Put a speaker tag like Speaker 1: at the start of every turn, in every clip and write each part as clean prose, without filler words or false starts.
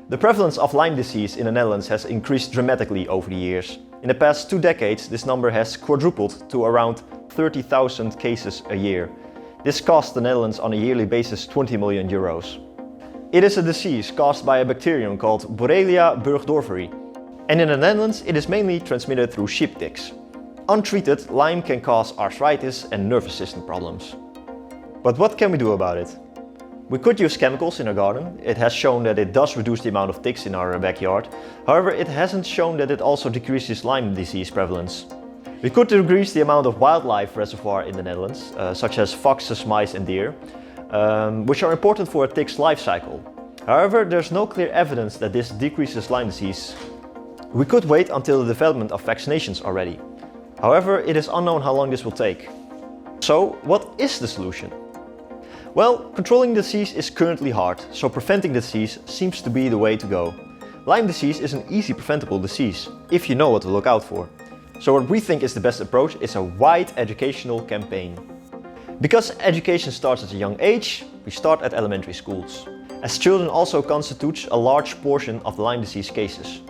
Speaker 1: The prevalence of Lyme disease in the Netherlands has increased dramatically over the years. In the past 2 decades, this number has quadrupled to around 30,000 cases a year. This costs the Netherlands on a yearly basis 20 million euros. It is a disease caused by a bacterium called Borrelia burgdorferi. And in the Netherlands, it is mainly transmitted through sheep ticks. Untreated, Lyme can cause arthritis and nervous system problems. But what can we do about it? We could use chemicals in our garden. It has shown that it does reduce the amount of ticks in our backyard. However, it hasn't shown that it also decreases Lyme disease prevalence. We could decrease the amount of wildlife reservoir in the Netherlands, such as foxes, mice and deer, which are important for a tick's life cycle. However, there's no clear evidence that this decreases Lyme disease. We could wait until the development of vaccinations are ready. However, it is unknown how long this will take. So, what is the solution? Well, controlling the disease is currently hard, so preventing the disease seems to be the way to go. Lyme disease is an easy preventable disease, if you know what to look out for. So what we think is the best approach is a wide educational campaign. Because education starts at a young age, we start at elementary schools, as children also constitute a large portion of Lyme disease cases.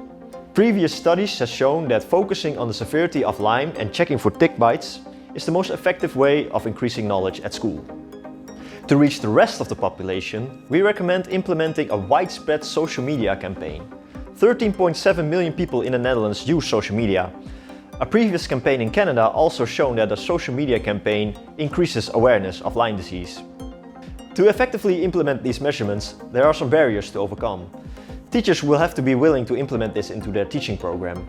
Speaker 1: Previous studies have shown that focusing on the severity of Lyme and checking for tick bites is the most effective way of increasing knowledge at school. To reach the rest of the population, we recommend implementing a widespread social media campaign. 13.7 million people in the Netherlands use social media. A previous campaign in Canada also shown that a social media campaign increases awareness of Lyme disease. To effectively implement these measurements, there are some barriers to overcome. Teachers will have to be willing to implement this into their teaching program.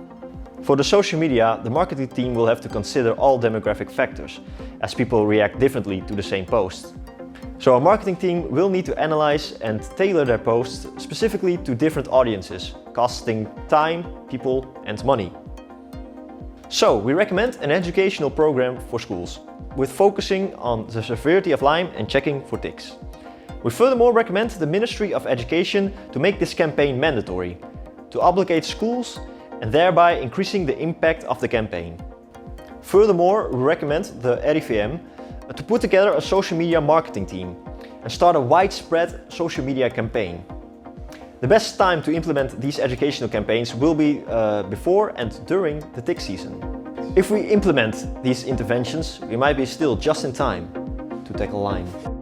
Speaker 1: For the social media, the marketing team will have to consider all demographic factors, as people react differently to the same post. So our marketing team will need to analyze and tailor their posts specifically to different audiences, costing time, people and money. So we recommend an educational program for schools, with focusing on the severity of Lyme and checking for ticks. We furthermore recommend the Ministry of Education to make this campaign mandatory, to obligate schools and thereby increasing the impact of the campaign. Furthermore, we recommend the RIVM to put together a social media marketing team and start a widespread social media campaign. The best time to implement these educational campaigns will be before and during the tick season. If we implement these interventions, we might be still just in time to tackle Lyme.